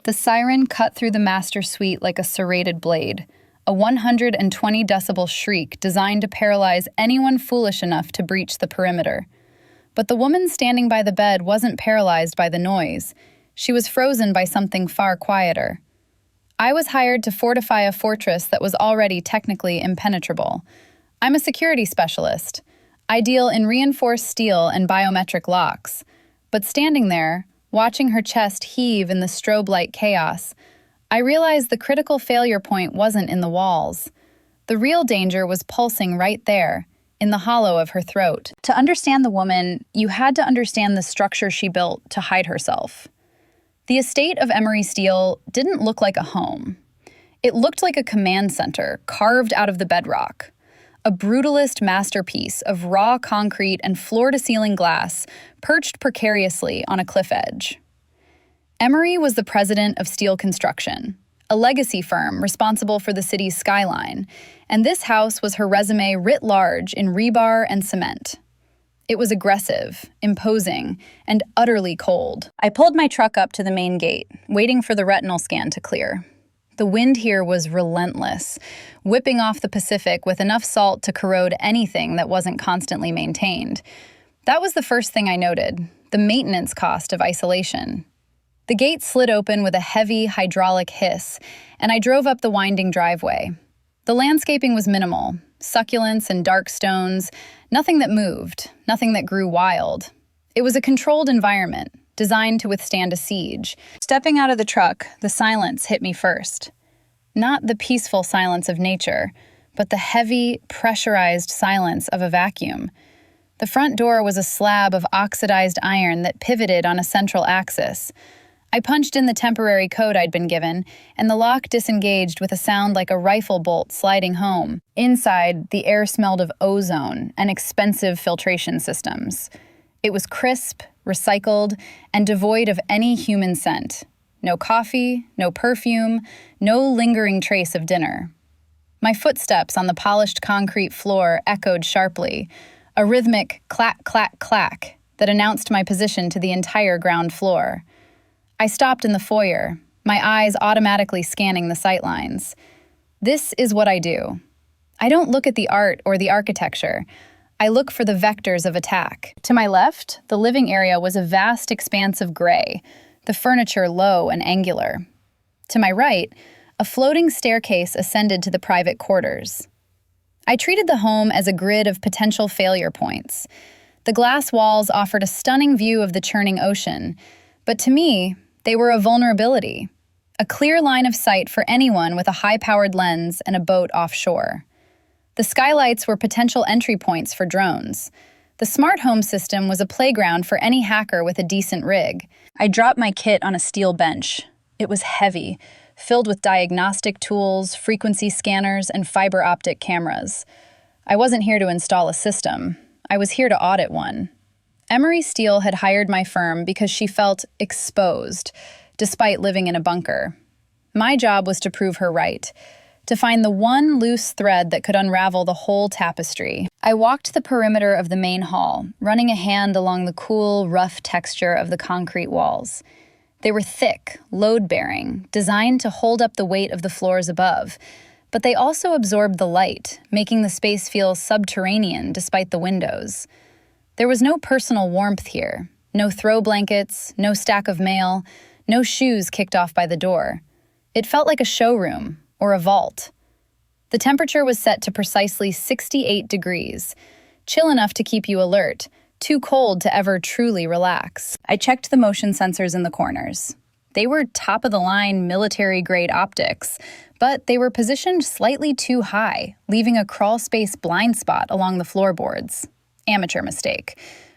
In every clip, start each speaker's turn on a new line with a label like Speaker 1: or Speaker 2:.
Speaker 1: The siren cut through the master suite like a serrated blade, a 120 decibel shriek designed to paralyze anyone foolish enough to breach the perimeter. But the woman standing by the bed wasn't paralyzed by the noise. She was frozen by something far quieter. I was hired to fortify a fortress that was already technically impenetrable. I'm a security specialist. I deal in reinforced steel and biometric locks. But standing there, watching her chest heave in the strobe-light chaos, I realized the critical failure point wasn't in the walls. The real danger was pulsing right there, in the hollow of her throat. To understand the woman, you had to understand the structure she built to hide herself. The estate of Emery Steele didn't look like a home. It looked like a command center carved out of the bedrock. A brutalist masterpiece of raw concrete and floor-to-ceiling glass perched precariously on a cliff edge. Emery was the president of Steel Construction, a legacy firm responsible for the city's skyline, and this house was her resume writ large in rebar and cement. It was aggressive, imposing, and utterly cold. I pulled my truck up to the main gate, waiting for the retinal scan to clear. The wind here was relentless, whipping off the Pacific with enough salt to corrode anything that wasn't constantly maintained. That was the first thing I noted, the maintenance cost of isolation. The gate slid open with a heavy hydraulic hiss, and I drove up the winding driveway. The landscaping was minimal, succulents and dark stones, nothing that moved, nothing that grew wild. It was a controlled environment, designed to withstand a siege. Stepping out of the truck, the silence hit me first. Not the peaceful silence of nature, but the heavy, pressurized silence of a vacuum. The front door was a slab of oxidized iron that pivoted on a central axis. I punched in the temporary code I'd been given, and the lock disengaged with a sound like a rifle bolt sliding home. Inside, the air smelled of ozone and expensive filtration systems. It was crisp, recycled, and devoid of any human scent. No coffee, no perfume, no lingering trace of dinner. My footsteps on the polished concrete floor echoed sharply, a rhythmic clack, clack, clack that announced my position to the entire ground floor. I stopped in the foyer, my eyes automatically scanning the sightlines. This is what I do. I don't look at the art or the architecture. I look for the vectors of attack. To my left, the living area was a vast expanse of gray, the furniture low and angular. To my right, a floating staircase ascended to the private quarters. I treated the home as a grid of potential failure points. The glass walls offered a stunning view of the churning ocean, but to me, they were a vulnerability, a clear line of sight for anyone with a high-powered lens and a boat offshore. The skylights were potential entry points for drones. The smart home system was a playground for any hacker with a decent rig. I dropped my kit on a steel bench. It was heavy, filled with diagnostic tools, frequency scanners, and fiber optic cameras. I wasn't here to install a system. I was here to audit one. Emery Steele had hired my firm because she felt exposed, despite living in a bunker. My job was to prove her right, to find the one loose thread that could unravel the whole tapestry. I walked the perimeter of the main hall, running a hand along the cool, rough texture of the concrete walls. They were thick, load-bearing, designed to hold up the weight of the floors above, but they also absorbed the light, making the space feel subterranean despite the windows. There was no personal warmth here, no throw blankets, no stack of mail, no shoes kicked off by the door. It felt like a showroom, or a vault. The temperature was set to precisely 68 degrees, chill enough to keep you alert, too cold to ever truly relax. I checked the motion sensors in the corners. They were top-of-the-line military-grade optics, but they were positioned slightly too high, leaving a crawl-space blind spot along the floorboards. Amateur mistake.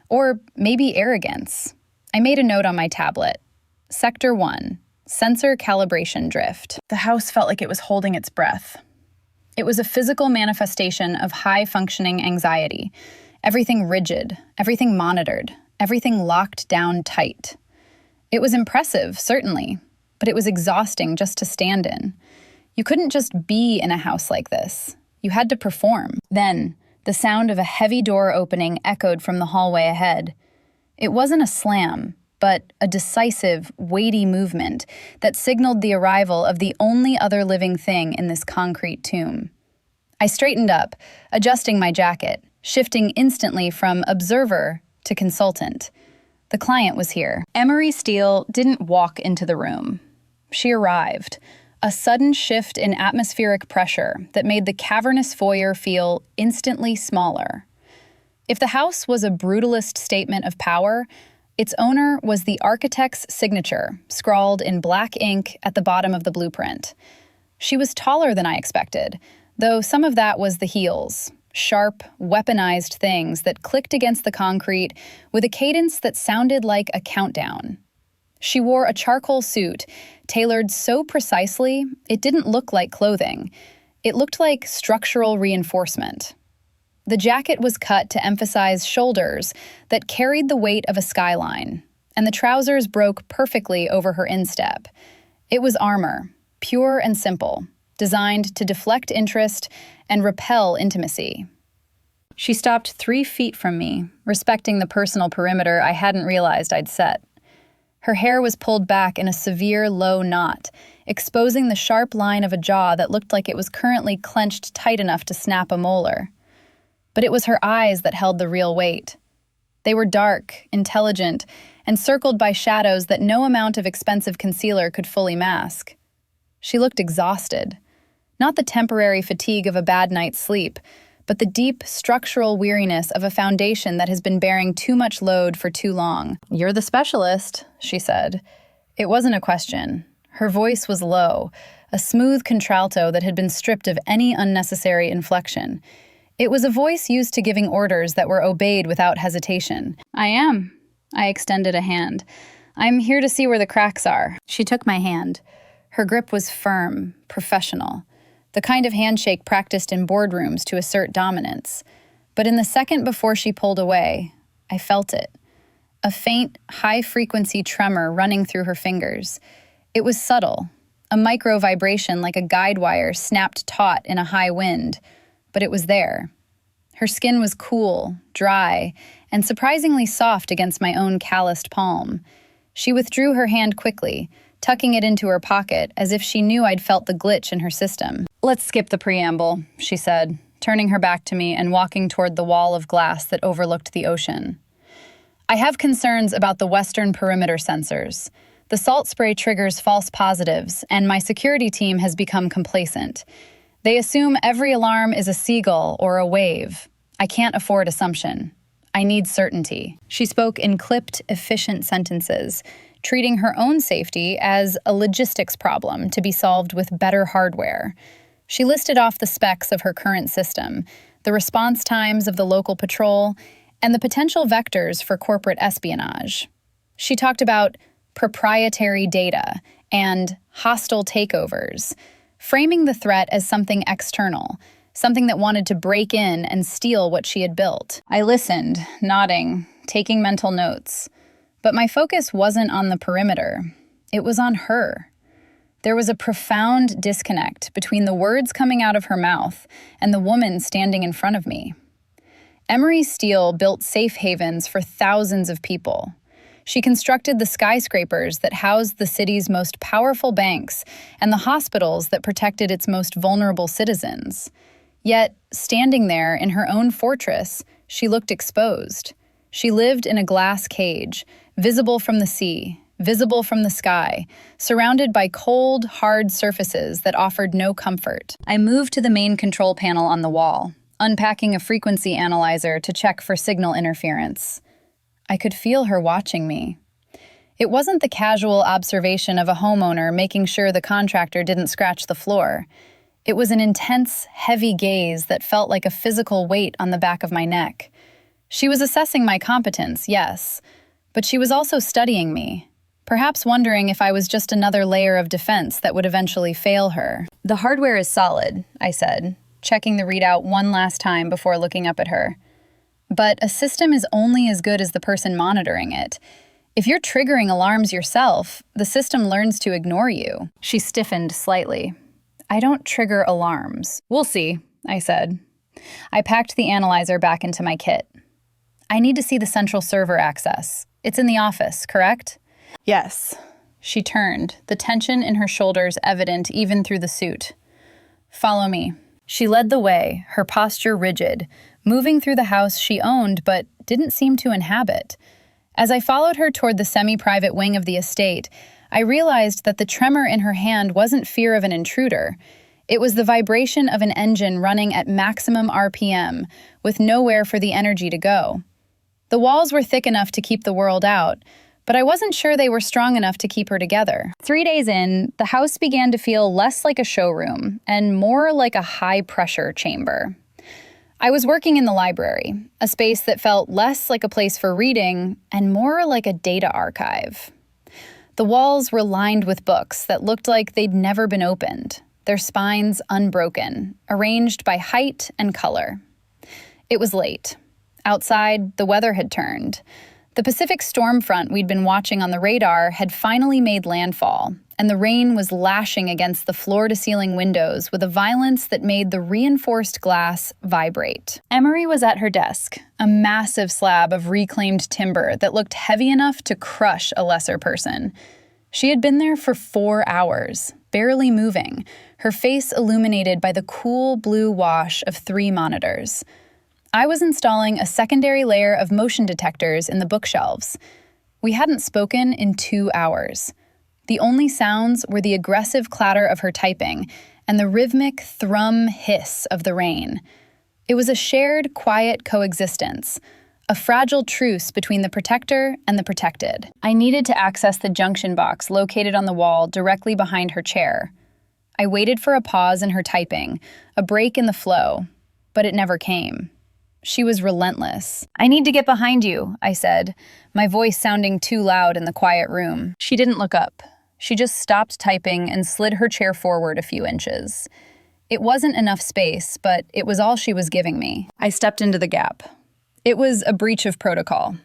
Speaker 1: Or maybe arrogance. I made a note on my tablet. Sector 1. Sensor calibration drift. The house felt like it was holding its breath. It was a physical manifestation of high-functioning anxiety. Everything rigid, everything monitored, everything locked down tight. It was impressive, certainly, but it was exhausting just to stand in. You couldn't just be in a house like this. You had to perform. Then, the sound of a heavy door opening echoed from the hallway ahead. It wasn't a slam. but a decisive, weighty movement that signaled the arrival of the only other living thing in this concrete tomb. I straightened up, adjusting my jacket, shifting instantly from observer to consultant. The client was here. Emery Steele didn't walk into the room. She arrived, a sudden shift in atmospheric pressure that made the cavernous foyer feel instantly smaller. If the house was a brutalist statement of power, its owner was the architect's signature, scrawled in black ink at the bottom of the blueprint. She was taller than I expected, though some of that was the heels, sharp, weaponized things that clicked against the concrete with a cadence that sounded like a countdown. She wore a charcoal suit, tailored so precisely it didn't look like clothing. It looked like structural reinforcement. The jacket was cut to emphasize shoulders that carried the weight of a skyline, and the trousers broke perfectly over her instep. It was armor, pure and simple, designed to deflect interest and repel intimacy. She stopped 3 feet from me, respecting the personal perimeter I hadn't realized I'd set. Her hair was pulled back in a severe low knot, exposing the sharp line of a jaw that looked like it was currently clenched tight enough to snap a molar. But it was her eyes that held the real weight. They were dark, intelligent, and circled by shadows that no amount of expensive concealer could fully mask. She looked exhausted. Not the temporary fatigue of a bad night's sleep, but the deep, structural weariness of a foundation that has been bearing too much load for too long. "You're the specialist," she said. It wasn't a question. Her voice was low, a smooth contralto that had been stripped of any unnecessary inflection. It was a voice used to giving orders that were obeyed without hesitation. "I am." I extended a hand. "I'm here to see where the cracks are." She took my hand. Her grip was firm, professional, the kind of handshake practiced in boardrooms to assert dominance. But in the second before she pulled away, I felt it. A faint, high-frequency tremor running through her fingers. It was subtle, a micro-vibration like a guide wire snapped taut in a high wind, but it was there. Her skin was cool, dry, and surprisingly soft against my own calloused palm. She withdrew her hand quickly, tucking it into her pocket as if she knew I'd felt the glitch in her system. "Let's skip the preamble," she said, turning her back to me and walking toward the wall of glass that overlooked the ocean. "I have concerns about the western perimeter sensors. The salt spray triggers false positives, and my security team has become complacent. They assume every alarm is a seagull or a wave. I can't afford assumption. I need certainty." She spoke in clipped, efficient sentences, treating her own safety as a logistics problem to be solved with better hardware. She listed off the specs of her current system, the response times of the local patrol, and the potential vectors for corporate espionage. She talked about proprietary data and hostile takeovers, framing the threat as something external, something that wanted to break in and steal what she had built. I listened, nodding, taking mental notes. But my focus wasn't on the perimeter. It was on her. There was a profound disconnect between the words coming out of her mouth and the woman standing in front of me. Emery Steele built safe havens for thousands of people. She constructed the skyscrapers that housed the city's most powerful banks and the hospitals that protected its most vulnerable citizens. Yet, standing there in her own fortress, she looked exposed. She lived in a glass cage, visible from the sea, visible from the sky, surrounded by cold, hard surfaces that offered no comfort. I moved to the main control panel on the wall, unpacking a frequency analyzer to check for signal interference. I could feel her watching me. It wasn't the casual observation of a homeowner making sure the contractor didn't scratch the floor. It was an intense, heavy gaze that felt like a physical weight on the back of my neck. She was assessing my competence, yes, but she was also studying me, perhaps wondering if I was just another layer of defense that would eventually fail her. "The hardware is solid," I said, checking the readout one last time before looking up at her. "But a system is only as good as the person monitoring it. If you're triggering alarms yourself, the system learns to ignore you." She stiffened slightly. "I don't trigger alarms." "We'll see," I said. I packed the analyzer back into my kit. "I need to see the central server access," It's in the office, correct?
Speaker 2: Yes.
Speaker 1: She turned, the tension in her shoulders evident even through the suit. Follow me. She led the way, her posture rigid, moving through the house she owned but didn't seem to inhabit. As I followed her toward the semi-private wing of the estate, I realized that the tremor in her hand wasn't fear of an intruder. It was the vibration of an engine running at maximum RPM, with nowhere for the energy to go. The walls were thick enough to keep the world out, but I wasn't sure they were strong enough to keep her together. 3 days in, the house began to feel less like a showroom and more like a high-pressure chamber. I was working in the library, a space that felt less like a place for reading and more like a data archive. The walls were lined with books that looked like they'd never been opened, their spines unbroken, arranged by height and color. It was late. Outside, the weather had turned. The Pacific storm front we'd been watching on the radar had finally made landfall, and the rain was lashing against the floor-to-ceiling windows with a violence that made the reinforced glass vibrate. Emery was at her desk, a massive slab of reclaimed timber that looked heavy enough to crush a lesser person. She had been there for 4 hours, barely moving, her face illuminated by the cool blue wash of 3 monitors. I was installing a secondary layer of motion detectors in the bookshelves. We hadn't spoken in 2 hours. The only sounds were the aggressive clatter of her typing and the rhythmic thrum hiss of the rain. It was a shared, quiet coexistence, a fragile truce between the protector and the protected. I needed to access the junction box located on the wall directly behind her chair. I waited for a pause in her typing, a break in the flow, but it never came. She was relentless. "I need to get behind you," I said, my voice sounding too loud in the quiet room. She didn't look up. She just stopped typing and slid her chair forward a few inches. It wasn't enough space, but it was all she was giving me. I stepped into the gap. It was a breach of protocol.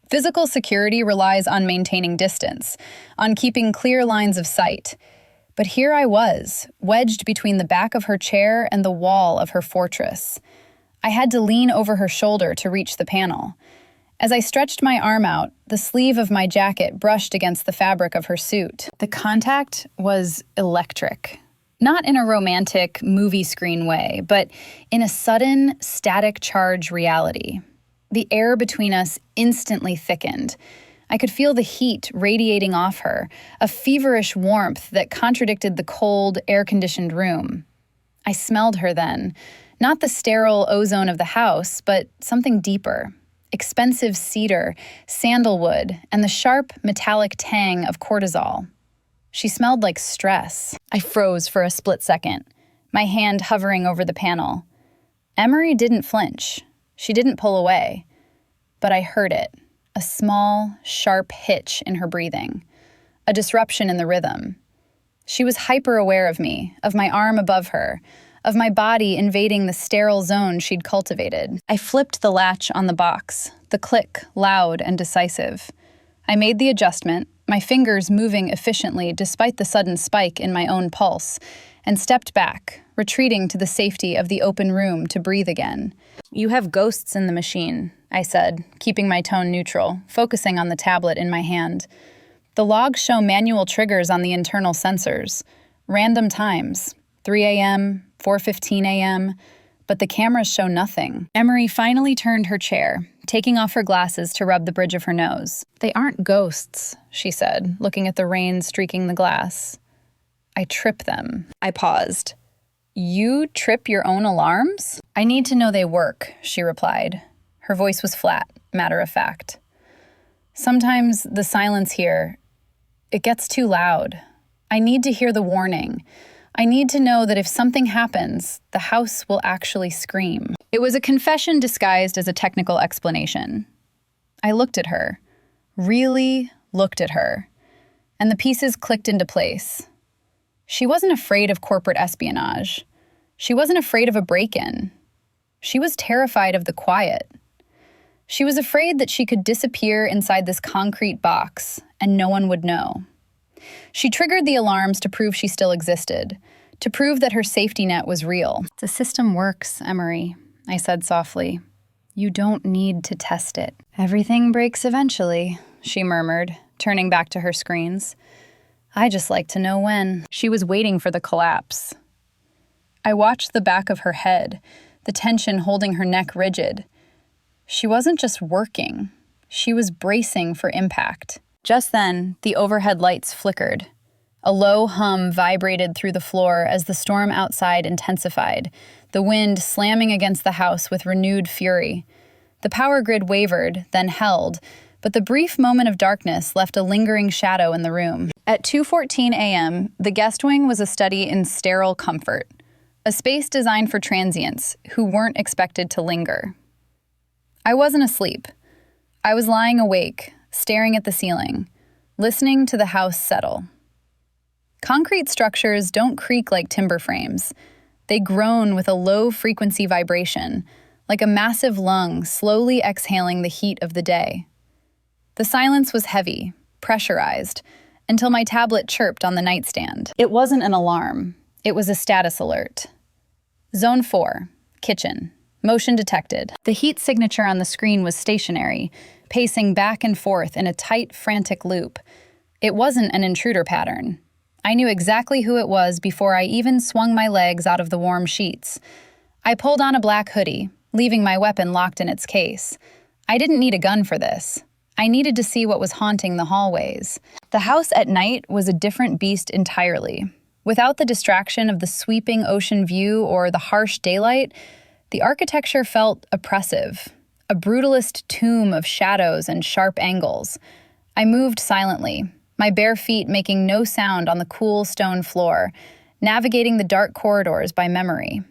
Speaker 1: Physical security relies on maintaining distance, on keeping clear lines of sight. But here I was, wedged between the back of her chair and the wall of her fortress. I had to lean over her shoulder to reach the panel. As I stretched my arm out, the sleeve of my jacket brushed against the fabric of her suit. The contact was electric. Not in a romantic movie screen way, but in a sudden, static charge reality. The air between us instantly thickened. I could feel the heat radiating off her, a feverish warmth that contradicted the cold, air-conditioned room. I smelled her then. Not the sterile ozone of the house, but something deeper. Expensive cedar, sandalwood, and the sharp, metallic tang of cortisol. She smelled like stress. I froze for a split second, my hand hovering over the panel. Emery didn't flinch. She didn't pull away. But I heard it, a small, sharp hitch in her breathing, a disruption in the rhythm. She was hyper-aware of me, of my arm above her, of my body invading the sterile zone she'd cultivated. I flipped the latch on the box, the click loud and decisive. I made the adjustment, my fingers moving efficiently despite the sudden spike in my own pulse, and stepped back, retreating to the safety of the open room to breathe again. "You have ghosts in the machine," I said, keeping my tone neutral, focusing on the tablet in my hand. "The logs show manual triggers on the internal sensors, random times, 3 a.m., 4:15 a.m., but the cameras show nothing." Emery finally turned her chair, taking off her glasses to rub the bridge of her nose. "They aren't ghosts," she said, looking at the rain streaking the glass. "I trip them." I paused. "You trip your own alarms?" "I need to know they work," she replied. Her voice was flat, matter-of-fact. "Sometimes the silence here, it gets too loud. I need to hear the warning. I need to know that if something happens, the house will actually scream." It was a confession disguised as a technical explanation. I looked at her, really looked at her, and the pieces clicked into place. She wasn't afraid of corporate espionage. She wasn't afraid of a break-in. She was terrified of the quiet. She was afraid that she could disappear inside this concrete box and no one would know. She triggered the alarms to prove she still existed, to prove that her safety net was real. "The system works, Emery," I said softly. "You don't need to test it." "Everything breaks eventually," she murmured, turning back to her screens. I just like to know when. She was waiting for the collapse. I watched the back of her head, the tension holding her neck rigid. She wasn't just working. She was bracing for impact. Just then, the overhead lights flickered. A low hum vibrated through the floor as the storm outside intensified, the wind slamming against the house with renewed fury. The power grid wavered, then held, but the brief moment of darkness left a lingering shadow in the room. At 2:14 a.m., the guest wing was a study in sterile comfort, a space designed for transients who weren't expected to linger. I wasn't asleep. I was lying awake, staring at the ceiling, listening to the house settle. Concrete structures don't creak like timber frames. They groan with a low-frequency vibration, like a massive lung slowly exhaling the heat of the day. The silence was heavy, pressurized, until my tablet chirped on the nightstand. It wasn't an alarm. It was a status alert. Zone 4, kitchen. Motion detected. The heat signature on the screen was stationary, pacing back and forth in a tight, frantic loop. It wasn't an intruder pattern. I knew exactly who it was before I even swung my legs out of the warm sheets. I pulled on a black hoodie, leaving my weapon locked in its case. I didn't need a gun for this. I needed to see what was haunting the hallways. The house at night was a different beast entirely. Without the distraction of the sweeping ocean view or the harsh daylight, the architecture felt oppressive, a brutalist tomb of shadows and sharp angles. I moved silently, my bare feet making no sound on the cool stone floor, navigating the dark corridors by memory.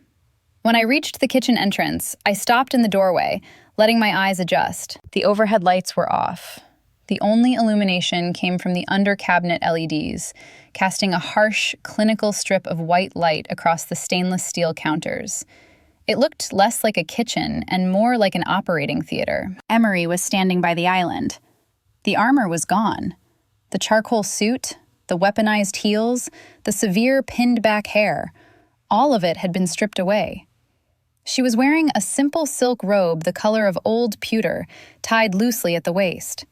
Speaker 1: When I reached the kitchen entrance, I stopped in the doorway, letting my eyes adjust. The overhead lights were off. The only illumination came from the under-cabinet LEDs, casting a harsh, clinical strip of white light across the stainless steel counters. It looked less like a kitchen and more like an operating theater. Emery was standing by the island. The armor was gone. The charcoal suit, the weaponized heels, the severe pinned-back hair, all of it had been stripped away. She was wearing a simple silk robe the color of old pewter, tied loosely at the waist.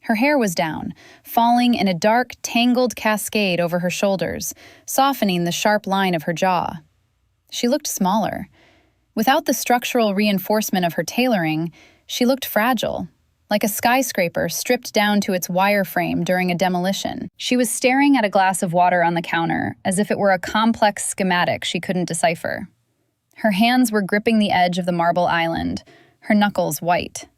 Speaker 1: Her hair was down, falling in a dark, tangled cascade over her shoulders, softening the sharp line of her jaw. She looked smaller. Without the structural reinforcement of her tailoring, she looked fragile, like a skyscraper stripped down to its wireframe during a demolition. She was staring at a glass of water on the counter, as if it were a complex schematic she couldn't decipher. Her hands were gripping the edge of the marble island, her knuckles white.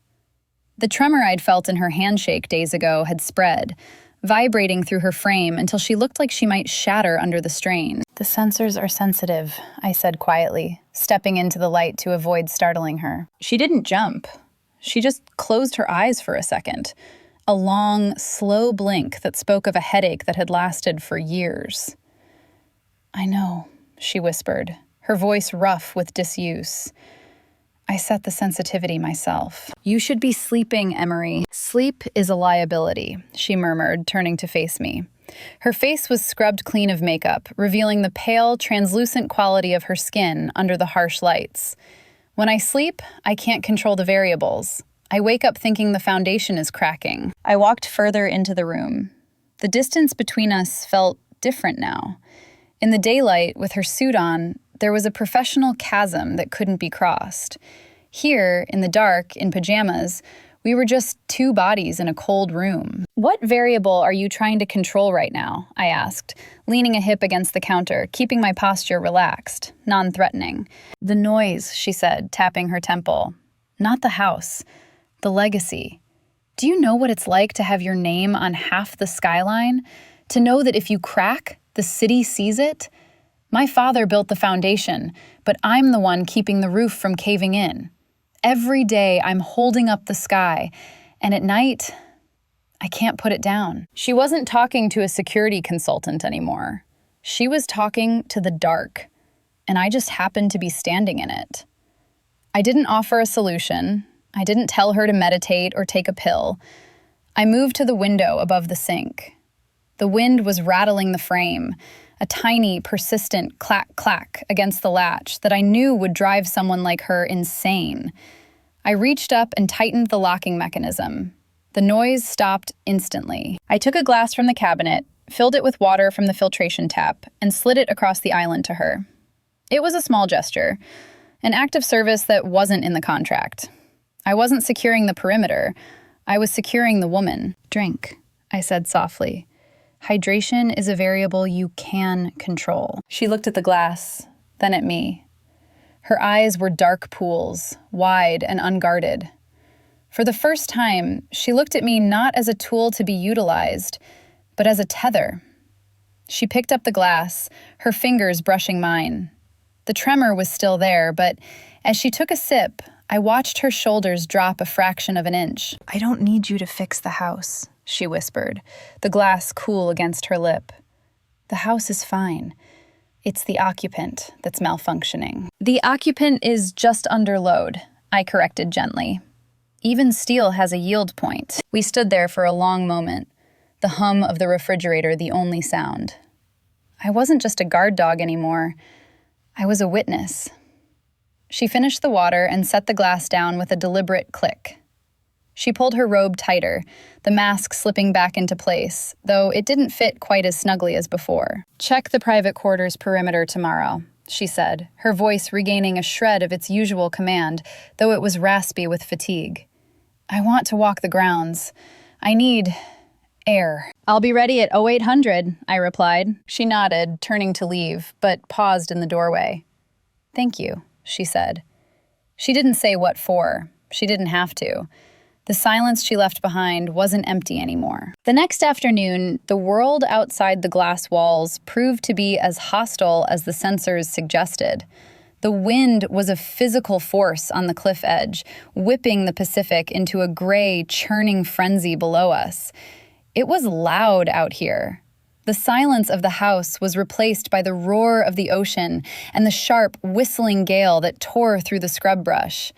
Speaker 1: The tremor I'd felt in her handshake days ago had spread, vibrating through her frame until she looked like she might shatter under the strain. The sensors are sensitive, I said quietly, stepping into the light to avoid startling her. She didn't jump. She just closed her eyes for a second, a long, slow blink that spoke of a headache that had lasted for years. I know, she whispered, her voice rough with disuse. I set the sensitivity myself. You should be sleeping, Emery. Sleep is a liability, she murmured, turning to face me. Her face was scrubbed clean of makeup, revealing the pale, translucent quality of her skin under the harsh lights. When I sleep, I can't control the variables. I wake up thinking the foundation is cracking. I walked further into the room. The distance between us felt different now. In the daylight, with her suit on, there was a professional chasm that couldn't be crossed. Here, in the dark, in pajamas, we were just two bodies in a cold room. What variable are you trying to control right now? I asked, leaning a hip against the counter, keeping my posture relaxed, non-threatening. The noise, she said, tapping her temple. Not the house. The legacy. Do you know what it's like to have your name on half the skyline? To know that if you crack, the city sees it? My father built the foundation, but I'm the one keeping the roof from caving in. Every day I'm holding up the sky, and at night, I can't put it down. She wasn't talking to a security consultant anymore. She was talking to the dark, and I just happened to be standing in it. I didn't offer a solution. I didn't tell her to meditate or take a pill. I moved to the window above the sink. The wind was rattling the frame, a tiny, persistent clack-clack against the latch that I knew would drive someone like her insane. I reached up and tightened the locking mechanism. The noise stopped instantly. I took a glass from the cabinet, filled it with water from the filtration tap, and slid it across the island to her. It was a small gesture, an act of service that wasn't in the contract. I wasn't securing the perimeter. I was securing the woman. Drink, I said softly. Hydration is a variable you can control. She looked at the glass, then at me. Her eyes were dark pools, wide and unguarded. For the first time, she looked at me not as a tool to be utilized, but as a tether. She picked up the glass, her fingers brushing mine. The tremor was still there, but as she took a sip, I watched her shoulders drop a fraction of an inch. "I don't need you to fix the house," she whispered, the glass cool against her lip. "The house is fine. It's the occupant that's malfunctioning." "The occupant is just under load," I corrected gently. "Even steel has a yield point." We stood there for a long moment, the hum of the refrigerator the only sound. I wasn't just a guard dog anymore. I was a witness. She finished the water and set the glass down with a deliberate click. She pulled her robe tighter, the mask slipping back into place, though it didn't fit quite as snugly as before. "Check the private quarters perimeter tomorrow," she said, her voice regaining a shred of its usual command, though it was raspy with fatigue. "I want to walk the grounds. I need air." "I'll be ready at 0800, I replied. She nodded, turning to leave, but paused in the doorway. "Thank you," she said. She didn't say what for. She didn't have to. The silence she left behind wasn't empty anymore. The next afternoon, the world outside the glass walls proved to be as hostile as the sensors suggested. The wind was a physical force on the cliff edge, whipping the Pacific into a gray, churning frenzy below us. It was loud out here. The silence of the house was replaced by the roar of the ocean and the sharp, whistling gale that tore through the scrub brush.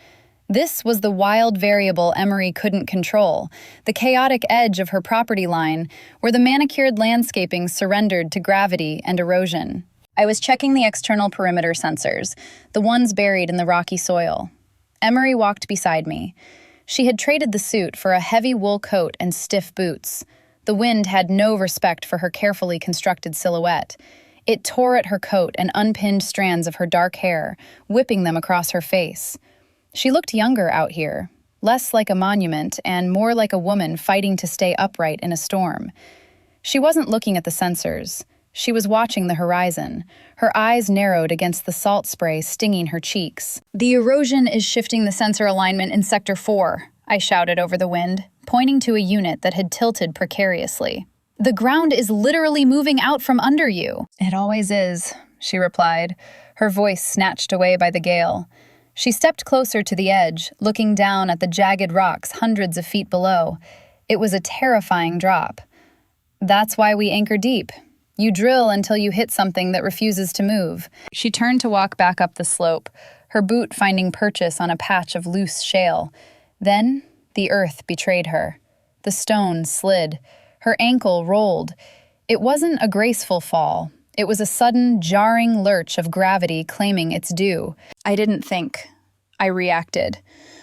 Speaker 1: This was the wild variable Emery couldn't control, the chaotic edge of her property line, where the manicured landscaping surrendered to gravity and erosion. I was checking the external perimeter sensors, the ones buried in the rocky soil. Emery walked beside me. She had traded the suit for a heavy wool coat and stiff boots. The wind had no respect for her carefully constructed silhouette. It tore at her coat and unpinned strands of her dark hair, whipping them across her face. She looked younger out here, less like a monument and more like a woman fighting to stay upright in a storm. She wasn't looking at the sensors. She was watching the horizon, her eyes narrowed against the salt spray stinging her cheeks. "The erosion is shifting the sensor alignment in Sector 4, I shouted over the wind, pointing to a unit that had tilted precariously. "The ground is literally moving out from under you." "It always is," she replied, her voice snatched away by the gale. She stepped closer to the edge, looking down at the jagged rocks hundreds of feet below. It was a terrifying drop. "That's why we anchor deep. You drill until you hit something that refuses to move." She turned to walk back up the slope, her boot finding purchase on a patch of loose shale. Then, the earth betrayed her. The stone slid. Her ankle rolled. It wasn't a graceful fall. It was a sudden, jarring lurch of gravity claiming its due. I didn't think. I reacted.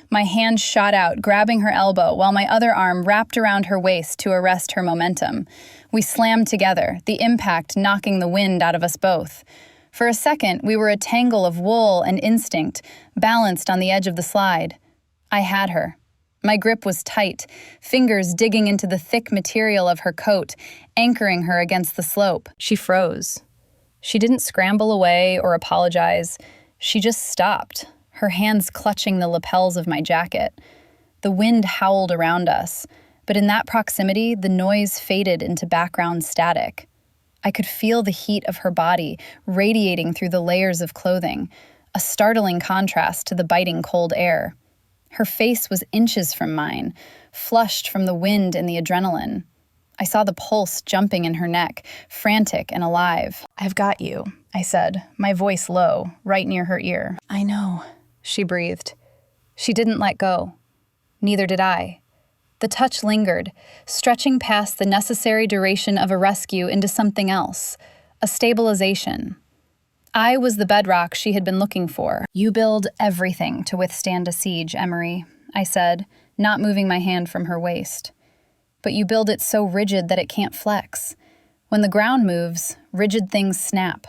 Speaker 1: My hand shot out, grabbing her elbow, while my other arm wrapped around her waist to arrest her momentum. We slammed together, the impact knocking the wind out of us both. For a second, we were a tangle of wool and instinct, balanced on the edge of the slide. I had her. My grip was tight, fingers digging into the thick material of her coat, anchoring her against the slope. She froze. She didn't scramble away or apologize. She just stopped, her hands clutching the lapels of my jacket. The wind howled around us, but in that proximity, the noise faded into background static. I could feel the heat of her body radiating through the layers of clothing, a startling contrast to the biting cold air. Her face was inches from mine, flushed from the wind and the adrenaline. I saw the pulse jumping in her neck, frantic and alive. "I've got you," I said, my voice low, right near her ear. "I know," she breathed. She didn't let go. Neither did I. The touch lingered, stretching past the necessary duration of a rescue into something else, a stabilization. I was the bedrock she had been looking for. "You build everything to withstand a siege, Emery," I said, not moving my hand from her waist. but you build it so rigid that it can't flex. When the ground moves, rigid things snap.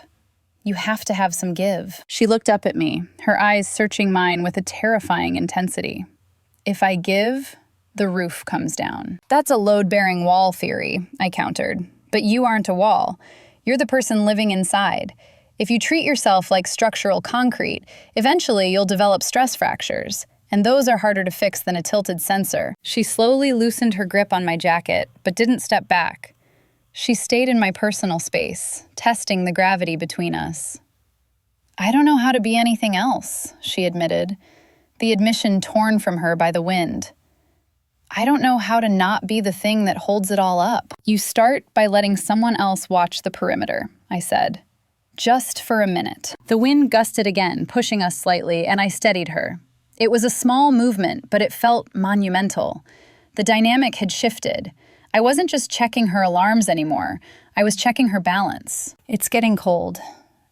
Speaker 1: You have to have some give. She looked up at me, her eyes searching mine with a terrifying intensity. If I give, the roof comes down. That's a load-bearing wall theory, I countered. But you aren't a wall. You're the person living inside. If you treat yourself like structural concrete, eventually you'll develop stress fractures, and those are harder to fix than a tilted sensor. She slowly loosened her grip on my jacket, but didn't step back. She stayed in my personal space, testing the gravity between us. I don't know how to be anything else, she admitted, the admission torn from her by the wind. I don't know how to not be the thing that holds it all up. You start by letting someone else watch the perimeter, I said. Just for a minute. The wind gusted again, pushing us slightly, and I steadied her. It was a small movement, but it felt monumental. The dynamic had shifted. I wasn't just checking her alarms anymore. I was checking her balance. It's getting cold,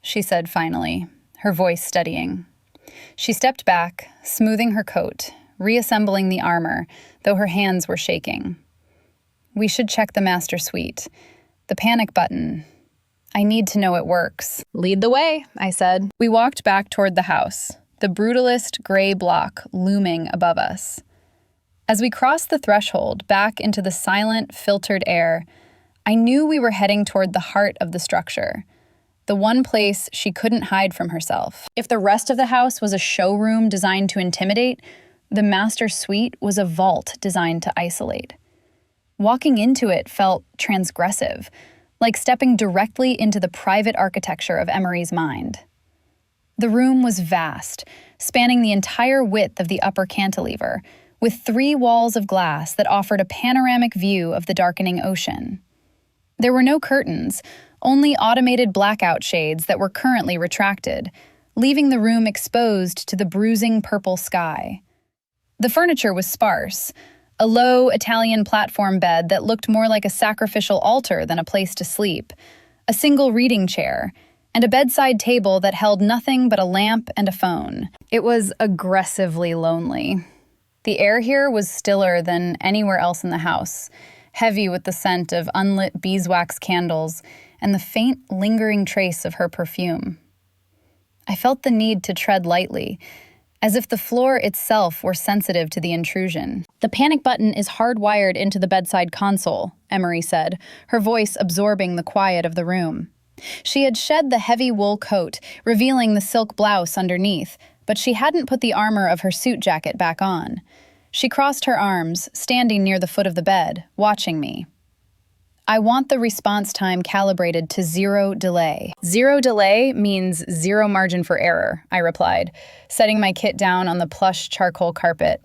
Speaker 1: she said finally, her voice steadying. She stepped back, smoothing her coat, reassembling the armor, though her hands were shaking. We should check the master suite. The panic button. I need to know it works. Lead the way, I said. We walked back toward the house, the brutalist gray block looming above us. As we crossed the threshold back into the silent, filtered air, I knew we were heading toward the heart of the structure, the one place she couldn't hide from herself. If the rest of the house was a showroom designed to intimidate, the master suite was a vault designed to isolate. Walking into it felt transgressive, like stepping directly into the private architecture of Emery's mind. The room was vast, spanning the entire width of the upper cantilever, with 3 walls of glass that offered a panoramic view of the darkening ocean. There were no curtains, only automated blackout shades that were currently retracted, leaving the room exposed to the bruising purple sky. The furniture was sparse, a low Italian platform bed that looked more like a sacrificial altar than a place to sleep, a single reading chair, and a bedside table that held nothing but a lamp and a phone. It was aggressively lonely. The air here was stiller than anywhere else in the house, heavy with the scent of unlit beeswax candles and the faint, lingering trace of her perfume. I felt the need to tread lightly, as if the floor itself were sensitive to the intrusion. The panic button is hardwired into the bedside console, Emery said, her voice absorbing the quiet of the room. She had shed the heavy wool coat, revealing the silk blouse underneath, but she hadn't put the armor of her suit jacket back on. She crossed her arms, standing near the foot of the bed, watching me. I want the response time calibrated to 0 delay. 0 delay means 0 margin for error, I replied, setting my kit down on the plush charcoal carpet.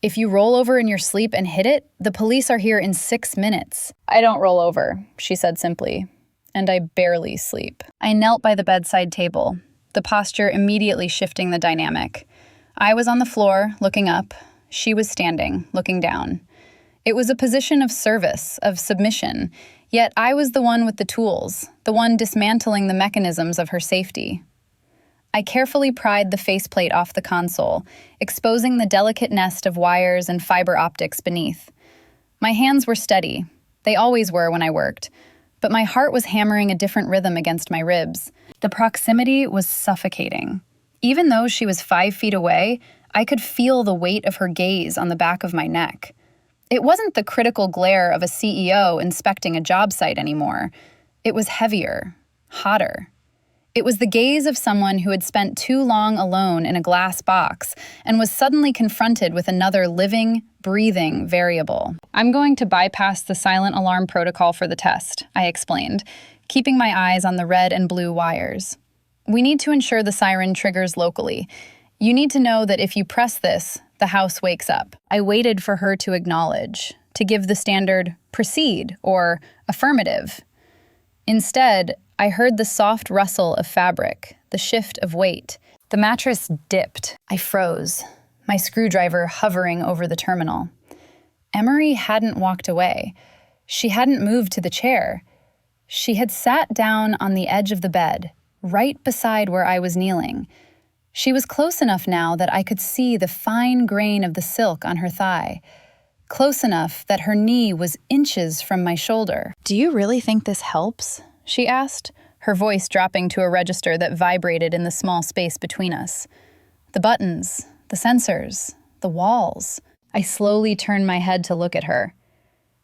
Speaker 1: If you roll over in your sleep and hit it, the police are here in 6 minutes. I don't roll over, she said simply, and I barely sleep. I knelt by the bedside table, the posture immediately shifting the dynamic. I was on the floor, looking up. She was standing, looking down. It was a position of service, of submission, yet I was the one with the tools, the one dismantling the mechanisms of her safety. I carefully pried the faceplate off the console, exposing the delicate nest of wires and fiber optics beneath. My hands were steady. They always were when I worked, but my heart was hammering a different rhythm against my ribs. The proximity was suffocating. Even though she was 5 feet away, I could feel the weight of her gaze on the back of my neck. It wasn't the critical glare of a CEO inspecting a job site anymore. It was heavier, hotter. It was the gaze of someone who had spent too long alone in a glass box and was suddenly confronted with another living, breathing variable. I'm going to bypass the silent alarm protocol for the test, I explained, keeping my eyes on the red and blue wires. We need to ensure the siren triggers locally. You need to know that if you press this, the house wakes up. I waited for her to acknowledge, to give the standard proceed or affirmative. Instead, I heard the soft rustle of fabric, the shift of weight. The mattress dipped. I froze, my screwdriver hovering over the terminal. Emery hadn't walked away. She hadn't moved to the chair. She had sat down on the edge of the bed, right beside where I was kneeling. She was close enough now that I could see the fine grain of the silk on her thigh. close enough that her knee was inches from my shoulder. "Do you really think this helps?" she asked, her voice dropping to a register that vibrated in the small space between us. "The buttons, the sensors, the walls." I slowly turned my head to look at her.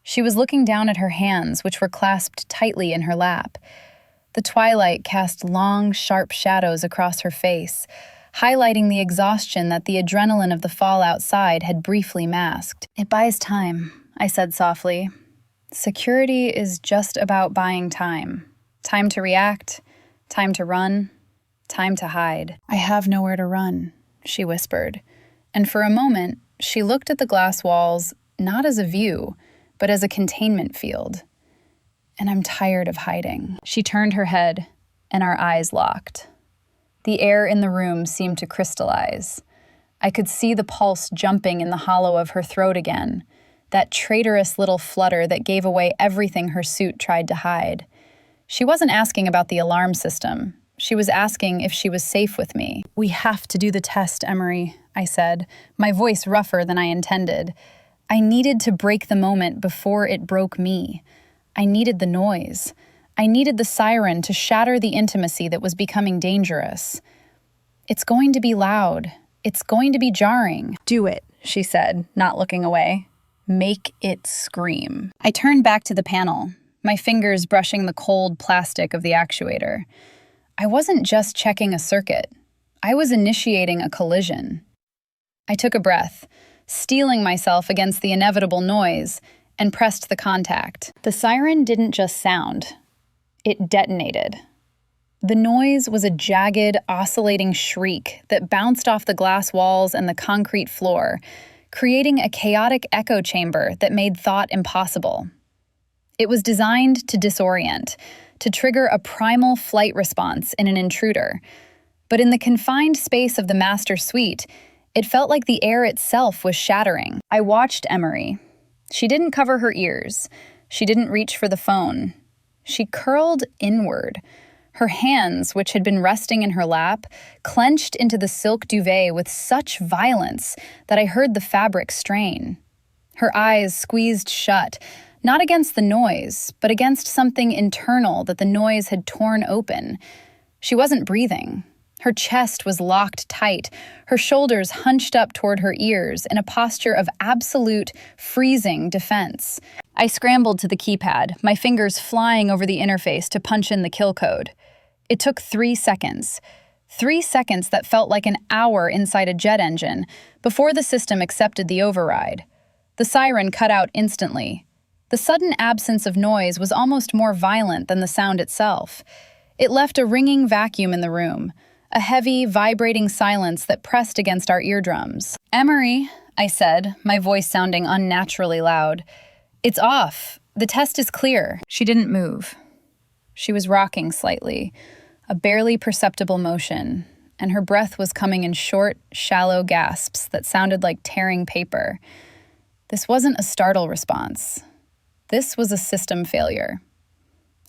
Speaker 1: She was looking down at her hands, which were clasped tightly in her lap. The twilight cast long, sharp shadows across her face, highlighting the exhaustion that the adrenaline of the fall outside had briefly masked. "It buys time," I said softly. "Security is just about buying time. Time to react, time to run, time to hide." "I have nowhere to run," she whispered, and for a moment, she looked at the glass walls not as a view, but as a containment field. "And I'm tired of hiding." She turned her head, and our eyes locked. The air in the room seemed to crystallize. I could see the pulse jumping in the hollow of her throat again, that traitorous little flutter that gave away everything her suit tried to hide. She wasn't asking about the alarm system. She was asking if she was safe with me. "We have to do the test, Emery," I said, my voice rougher than I intended. I needed to break the moment before it broke me. I needed the noise. I needed the siren to shatter the intimacy that was becoming dangerous. "It's going to be loud. It's going to be jarring." "Do it," she said, not looking away. "Make it scream." I turned back to the panel, my fingers brushing the cold plastic of the actuator. I wasn't just checking a circuit. I was initiating a collision. I took a breath, steeling myself against the inevitable noise, and pressed the contact. The siren didn't just sound. It detonated. The noise was a jagged, oscillating shriek that bounced off the glass walls and the concrete floor, creating a chaotic echo chamber that made thought impossible. It was designed to disorient, to trigger a primal flight response in an intruder. But in the confined space of the master suite, it felt like the air itself was shattering. I watched Emery. She didn't cover her ears. She didn't reach for the phone. She curled inward. Her hands, which had been resting in her lap, clenched into the silk duvet with such violence that I heard the fabric strain. Her eyes squeezed shut, not against the noise, but against something internal that the noise had torn open. She wasn't breathing. Her chest was locked tight, her shoulders hunched up toward her ears in a posture of absolute, freezing defense. I scrambled to the keypad, my fingers flying over the interface to punch in the kill code. It took 3 seconds. 3 seconds that felt like an hour inside a jet engine before the system accepted the override. The siren cut out instantly. The sudden absence of noise was almost more violent than the sound itself. It left a ringing vacuum in the room, a heavy, vibrating silence that pressed against our eardrums. "Emery," I said, my voice sounding unnaturally loud. "It's off. The test is clear." She didn't move. She was rocking slightly, a barely perceptible motion, and her breath was coming in short, shallow gasps that sounded like tearing paper. This wasn't a startle response. This was a system failure.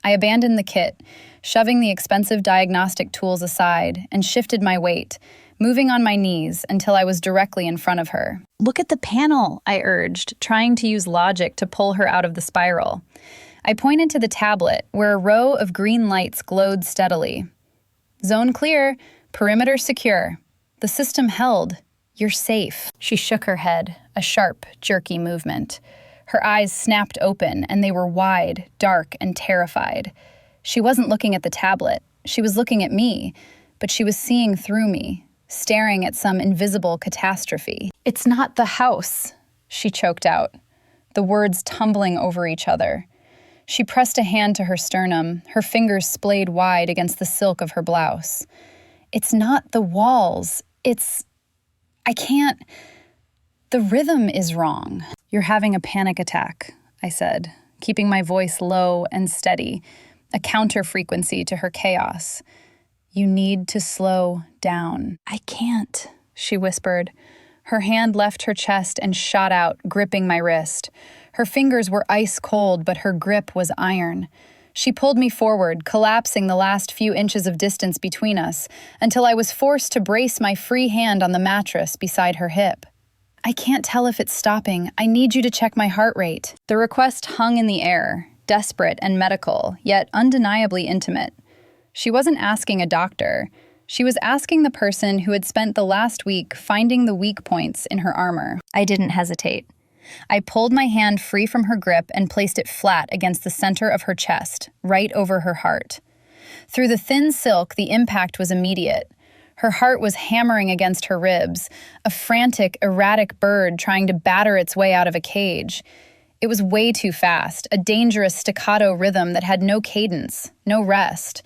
Speaker 1: I abandoned the kit, shoving the expensive diagnostic tools aside, and shifted my weight, moving on my knees until I was directly in front of her. "Look at the panel," I urged, trying to use logic to pull her out of the spiral. I pointed to the tablet, where a row of green lights glowed steadily. "Zone clear, perimeter secure. The system held. You're safe." She shook her head, a sharp, jerky movement. Her eyes snapped open, and they were wide, dark, and terrified. She wasn't looking at the tablet. She was looking at me, but she was seeing through me, staring at some invisible catastrophe. "It's not the house," she choked out, the words tumbling over each other. She pressed a hand to her sternum, her fingers splayed wide against the silk of her blouse. "It's not the walls. I can't... The rhythm is wrong." "You're having a panic attack," I said, keeping my voice low and steady, a counter-frequency to her chaos. "You need to slow down." "I can't," she whispered. Her hand left her chest and shot out, gripping my wrist. Her fingers were ice cold, but her grip was iron. She pulled me forward, collapsing the last few inches of distance between us, until I was forced to brace my free hand on the mattress beside her hip. I can't tell if it's stopping. I need you to check my heart rate. The request hung in the air, desperate and medical, yet undeniably intimate. She wasn't asking a doctor. She was asking the person who had spent the last week finding the weak points in her armor. I didn't hesitate. I pulled my hand free from her grip and placed it flat against the center of her chest, right over her heart. Through the thin silk, the impact was immediate. Her heart was hammering against her ribs, a frantic, erratic bird trying to batter its way out of a cage. It was way too fast, a dangerous staccato rhythm that had no cadence, no rest.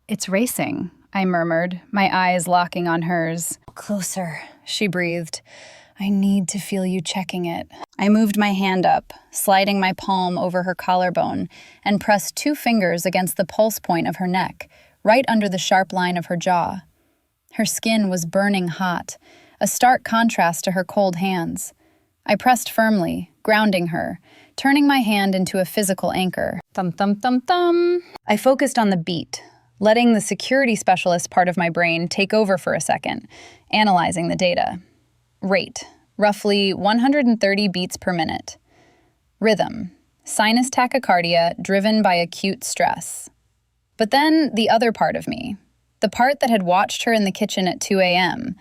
Speaker 1: "It's racing," I murmured, my eyes locking on hers. "Closer," she breathed. "I need to feel you checking it." I moved my hand up, sliding my palm over her collarbone, and pressed 2 fingers against the pulse point of her neck, right under the sharp line of her jaw. Her skin was burning hot, a stark contrast to her cold hands. I pressed firmly, grounding her, turning my hand into a physical anchor. Thump, thump, thump, thump. I focused on the beat, letting the security specialist part of my brain take over for a second, analyzing the data. Rate, roughly 130 beats per minute. Rhythm, sinus tachycardia driven by acute stress. But then the other part of me, the part that had watched her in the kitchen at 2 a.m.,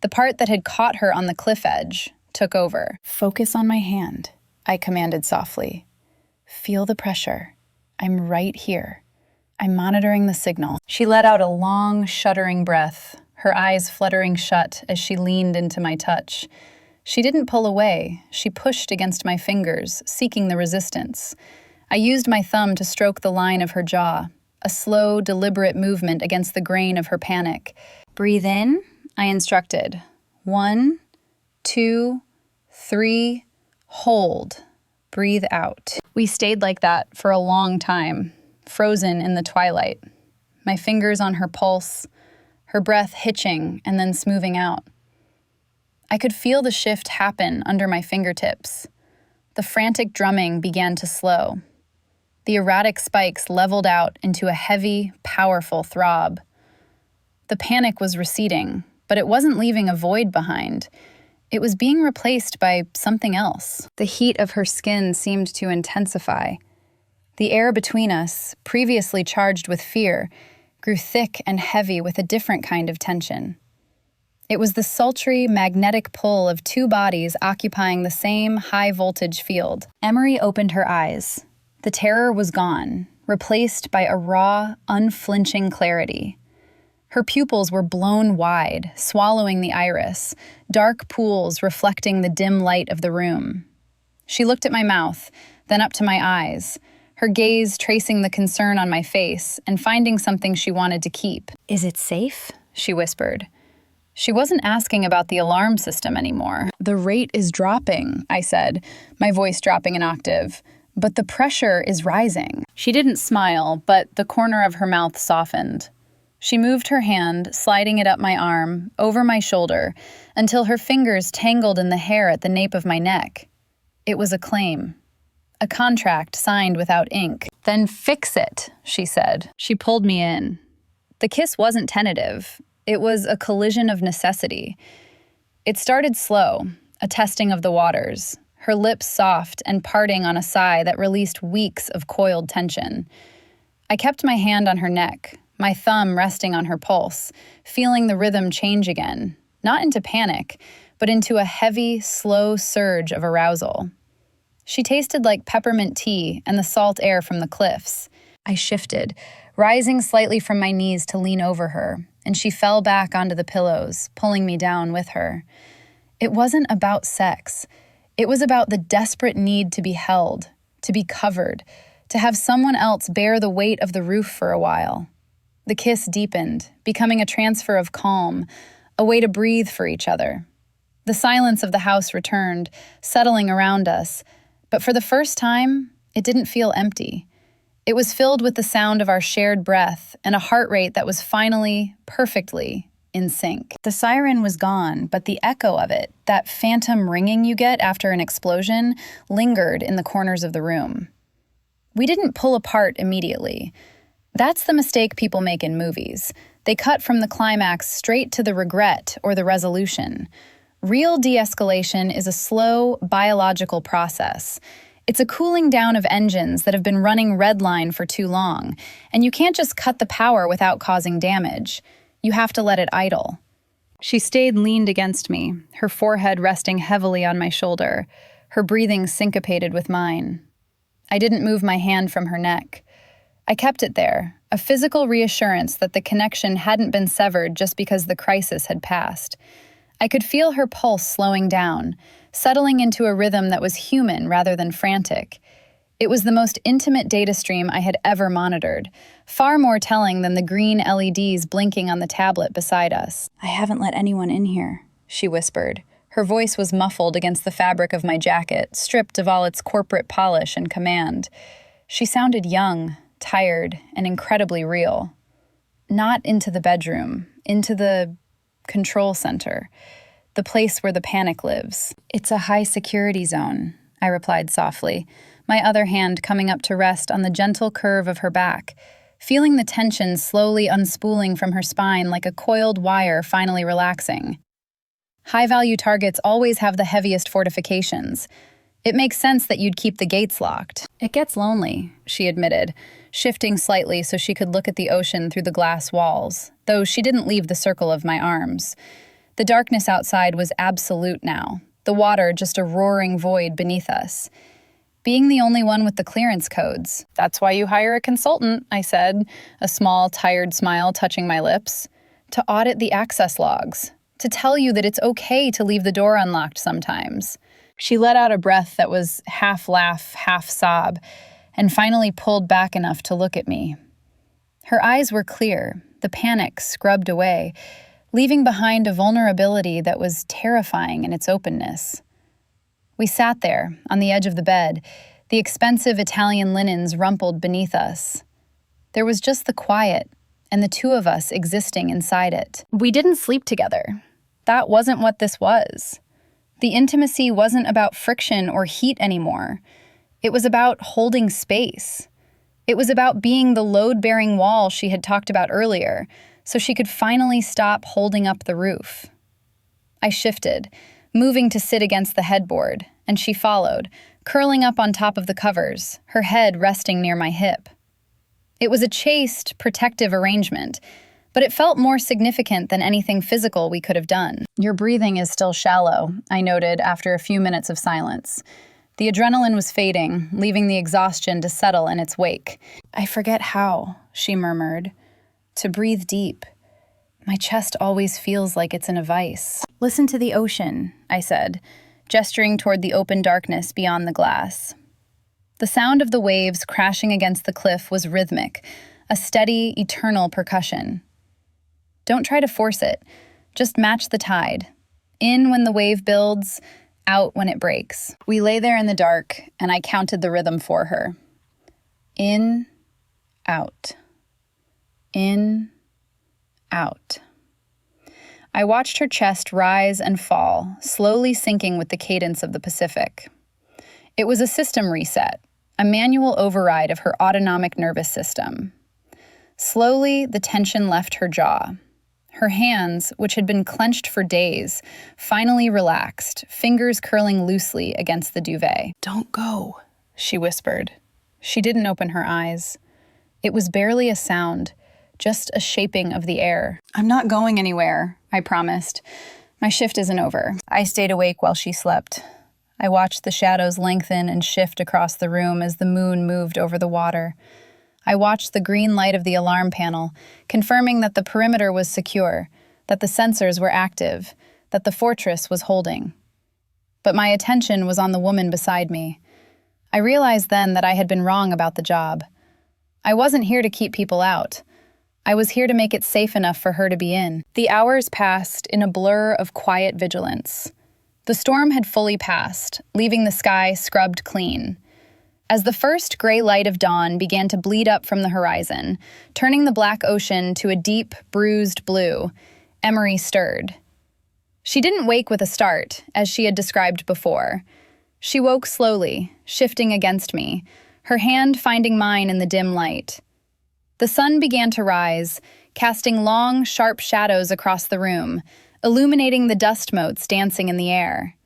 Speaker 1: the part that had caught her on the cliff edge, took over. "Focus on my hand," I commanded softly. "Feel the pressure. I'm right here. I'm monitoring the signal." She let out a long, shuddering breath, her eyes fluttering shut as she leaned into my touch. She didn't pull away. She pushed against my fingers, seeking the resistance. I used my thumb to stroke the line of her jaw, a slow, deliberate movement against the grain of her panic. "Breathe in," I instructed. 1, 2, 3, hold. Breathe out. We stayed like that for a long time, frozen in the twilight. My fingers on her pulse, her breath hitching and then smoothing out. I could feel the shift happen under my fingertips. The frantic drumming began to slow. The erratic spikes leveled out into a heavy, powerful throb. The panic was receding, but it wasn't leaving a void behind. It was being replaced by something else. The heat of her skin seemed to intensify. The air between us, previously charged with fear, grew thick and heavy with a different kind of tension. It was the sultry, magnetic pull of 2 bodies occupying the same high-voltage field. Emery opened her eyes. The terror was gone, replaced by a raw, unflinching clarity. Her pupils were blown wide, swallowing the iris, dark pools reflecting the dim light of the room. She looked at my mouth, then up to my eyes, her gaze tracing the concern on my face and finding something she wanted to keep. "Is it safe?" she whispered. She wasn't asking about the alarm system anymore. "The rate is dropping," I said, my voice dropping an octave. "But the pressure is rising." She didn't smile, but the corner of her mouth softened. She moved her hand, sliding it up my arm, over my shoulder, until her fingers tangled in the hair at the nape of my neck. It was a claim. A contract signed without ink. "Then fix it," she said. She pulled me in. The kiss wasn't tentative. It was a collision of necessity. It started slow, a testing of the waters, her lips soft and parting on a sigh that released weeks of coiled tension. I kept my hand on her neck, my thumb resting on her pulse, feeling the rhythm change again, not into panic, but into a heavy, slow surge of arousal. She tasted like peppermint tea and the salt air from the cliffs. I shifted, rising slightly from my knees to lean over her, and she fell back onto the pillows, pulling me down with her. It wasn't about sex. It was about the desperate need to be held, to be covered, to have someone else bear the weight of the roof for a while. The kiss deepened, becoming a transfer of calm, a way to breathe for each other. The silence of the house returned, settling around us, but for the first time, it didn't feel empty. It was filled with the sound of our shared breath and a heart rate that was finally, perfectly, in sync. The siren was gone, but the echo of it, that phantom ringing you get after an explosion, lingered in the corners of the room. We didn't pull apart immediately. That's the mistake people make in movies. They cut from the climax straight to the regret or the resolution. Real de-escalation is a slow, biological process. It's a cooling down of engines that have been running redline for too long, and you can't just cut the power without causing damage. You have to let it idle. She stayed leaned against me, her forehead resting heavily on my shoulder, her breathing syncopated with mine. I didn't move my hand from her neck. I kept it there, a physical reassurance that the connection hadn't been severed just because the crisis had passed. I could feel her pulse slowing down, settling into a rhythm that was human rather than frantic. It was the most intimate data stream I had ever monitored, far more telling than the green LEDs blinking on the tablet beside us. "I haven't let anyone in here," she whispered. Her voice was muffled against the fabric of my jacket, stripped of all its corporate polish and command. She sounded young, tired, and incredibly real. Not into the bedroom, into the control center, the place where the panic lives. "It's a high-security zone," I replied softly, my other hand coming up to rest on the gentle curve of her back, feeling the tension slowly unspooling from her spine like a coiled wire finally relaxing. High-value targets always have the heaviest fortifications. It makes sense that you'd keep the gates locked. "It gets lonely," she admitted, shifting slightly so she could look at the ocean through the glass walls, though she didn't leave the circle of my arms. The darkness outside was absolute now, the water just a roaring void beneath us. Being the only one with the clearance codes. "That's why you hire a consultant," I said, a small, tired smile touching my lips. "To audit the access logs. To tell you that it's okay to leave the door unlocked sometimes." She let out a breath that was half laugh, half sob, and finally pulled back enough to look at me. Her eyes were clear, the panic scrubbed away, leaving behind a vulnerability that was terrifying in its openness. We sat there, on the edge of the bed, the expensive Italian linens rumpled beneath us. There was just the quiet, and the two of us existing inside it. We didn't sleep together. That wasn't what this was. The intimacy wasn't about friction or heat anymore. It was about holding space. It was about being the load-bearing wall she had talked about earlier, so she could finally stop holding up the roof. I shifted, moving to sit against the headboard, and she followed, curling up on top of the covers, her head resting near my hip. It was a chaste, protective arrangement, but it felt more significant than anything physical we could have done. "Your breathing is still shallow," I noted after a few minutes of silence. The adrenaline was fading, leaving the exhaustion to settle in its wake. "I forget how," she murmured. "To breathe deep. My chest always feels like it's in a vice." "Listen to the ocean," I said, gesturing toward the open darkness beyond the glass. The sound of the waves crashing against the cliff was rhythmic, a steady, eternal percussion. "Don't try to force it. Just match the tide. In when the wave builds, out when it breaks." We lay there in the dark, and I counted the rhythm for her. In, out. In, out. I watched her chest rise and fall, slowly sinking with the cadence of the Pacific. It was a system reset, a manual override of her autonomic nervous system. Slowly, the tension left her jaw. Her hands, which had been clenched for days, finally relaxed, fingers curling loosely against the duvet. "Don't go," she whispered. She didn't open her eyes. It was barely a sound, just a shaping of the air. "I'm not going anywhere," I promised. "My shift isn't over." I stayed awake while she slept. I watched the shadows lengthen and shift across the room as the moon moved over the water. I watched the green light of the alarm panel, confirming that the perimeter was secure, that the sensors were active, that the fortress was holding. But my attention was on the woman beside me. I realized then that I had been wrong about the job. I wasn't here to keep people out. I was here to make it safe enough for her to be in. The hours passed in a blur of quiet vigilance. The storm had fully passed, leaving the sky scrubbed clean. As the first gray light of dawn began to bleed up from the horizon, turning the black ocean to a deep, bruised blue, Emery stirred. She didn't wake with a start, as she had described before. She woke slowly, shifting against me, her hand finding mine in the dim light. The sun began to rise, casting long, sharp shadows across the room, illuminating the dust motes dancing in the air.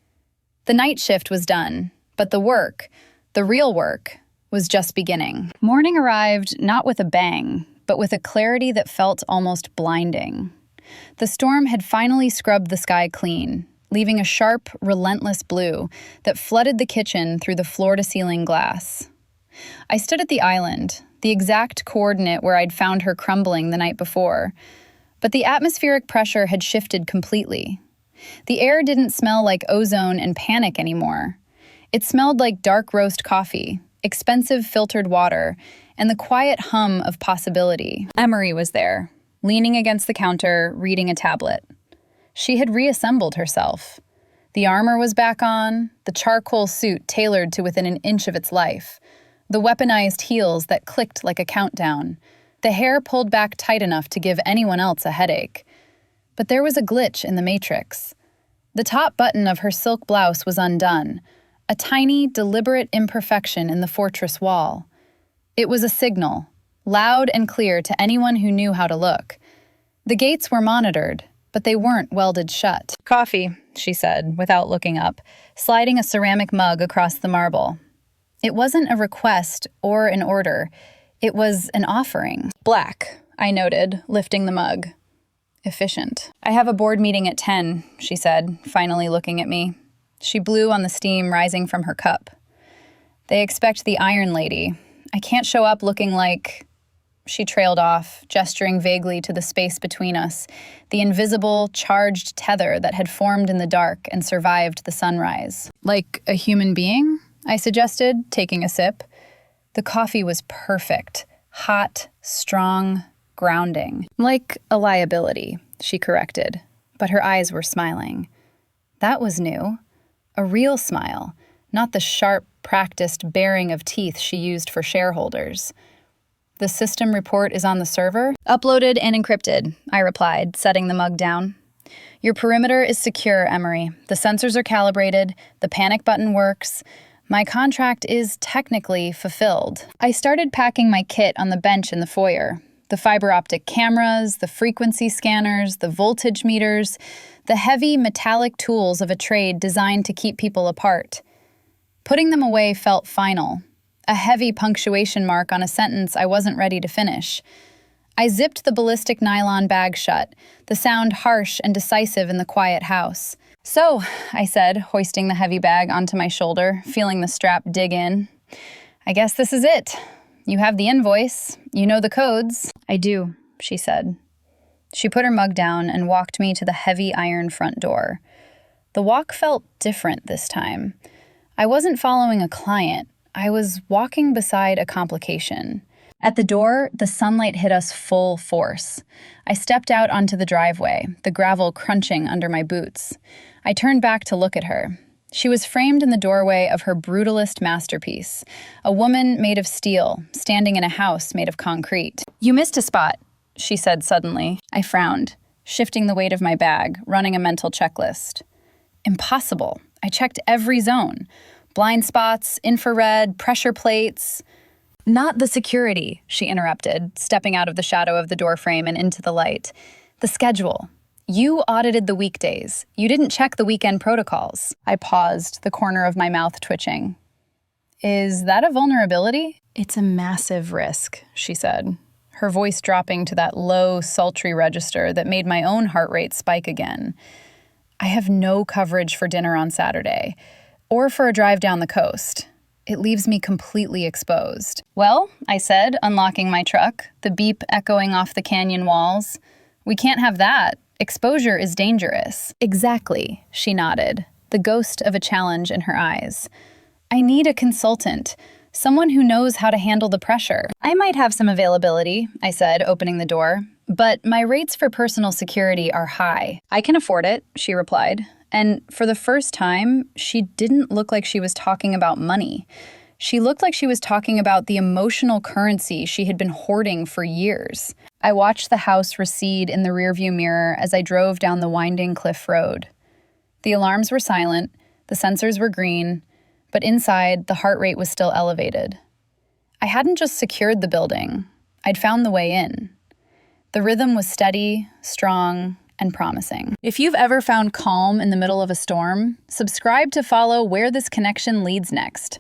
Speaker 1: The night shift was done, but the work, the real work, was just beginning. Morning arrived not with a bang, but with a clarity that felt almost blinding. The storm had finally scrubbed the sky clean, leaving a sharp, relentless blue that flooded the kitchen through the floor-to-ceiling glass. I stood at the island, the exact coordinate where I'd found her crumbling the night before, but the atmospheric pressure had shifted completely. The air didn't smell like ozone and panic anymore. It smelled like dark roast coffee, expensive filtered water, and the quiet hum of possibility. Emery was there, leaning against the counter, reading a tablet. She had reassembled herself. The armor was back on, the charcoal suit tailored to within an inch of its life, the weaponized heels that clicked like a countdown, the hair pulled back tight enough to give anyone else a headache. But there was a glitch in the matrix. The top button of her silk blouse was undone, a tiny, deliberate imperfection in the fortress wall. It was a signal, loud and clear to anyone who knew how to look. The gates were monitored, but they weren't welded shut. "Coffee," she said, without looking up, sliding a ceramic mug across the marble. It wasn't a request or an order. It was an offering. "Black," I noted, lifting the mug. Efficient. "I have a board meeting at 10, she said, finally looking at me. She blew on the steam rising from her cup. "They expect the Iron Lady. I can't show up looking like—" She trailed off, gesturing vaguely to the space between us, the invisible, charged tether that had formed in the dark and survived the sunrise. "Like a human being?" I suggested, taking a sip. The coffee was perfect. Hot, strong, grounding. "Like a liability," she corrected, but her eyes were smiling. That was new. A real smile, not the sharp, practiced baring of teeth she used for shareholders. "The system report is on the server?" "Uploaded and encrypted," I replied, setting the mug down. "Your perimeter is secure, Emery. The sensors are calibrated, the panic button works. My contract is technically fulfilled." I started packing my kit on the bench in the foyer. The fiber optic cameras, the frequency scanners, the voltage meters, the heavy metallic tools of a trade designed to keep people apart. Putting them away felt final, a heavy punctuation mark on a sentence I wasn't ready to finish. I zipped the ballistic nylon bag shut, the sound harsh and decisive in the quiet house. "So," I said, hoisting the heavy bag onto my shoulder, feeling the strap dig in, "I guess this is it. You have the invoice. You know the codes." "I do," she said. She put her mug down and walked me to the heavy iron front door. The walk felt different this time. I wasn't following a client. I was walking beside a complication. At the door, the sunlight hit us full force. I stepped out onto the driveway, the gravel crunching under my boots. I turned back to look at her. She was framed in the doorway of her brutalist masterpiece, a woman made of steel, standing in a house made of concrete. "You missed a spot," she said suddenly. I frowned, shifting the weight of my bag, running a mental checklist. Impossible. I checked every zone. Blind spots, infrared, pressure plates. "Not the security," she interrupted, stepping out of the shadow of the doorframe and into the light. "The schedule. You audited the weekdays. You didn't check the weekend protocols." I paused, the corner of my mouth twitching. "Is that a vulnerability?" "It's a massive risk," she said, her voice dropping to that low, sultry register that made my own heart rate spike again. "I have no coverage for dinner on Saturday, or for a drive down the coast. It leaves me completely exposed." "Well," I said, unlocking my truck, the beep echoing off the canyon walls, "we can't have that. Exposure is dangerous." "Exactly," she nodded, the ghost of a challenge in her eyes. "I need a consultant, someone who knows how to handle the pressure." "I might have some availability," I said, opening the door, "but my rates for personal security are high." "I can afford it," she replied. And for the first time, she didn't look like she was talking about money. She looked like she was talking about the emotional currency she had been hoarding for years. I watched the house recede in the rearview mirror as I drove down the winding cliff road. The alarms were silent, the sensors were green, but inside, the heart rate was still elevated. I hadn't just secured the building, I'd found the way in. The rhythm was steady, strong, and promising. If you've ever found calm in the middle of a storm, subscribe to follow where this connection leads next.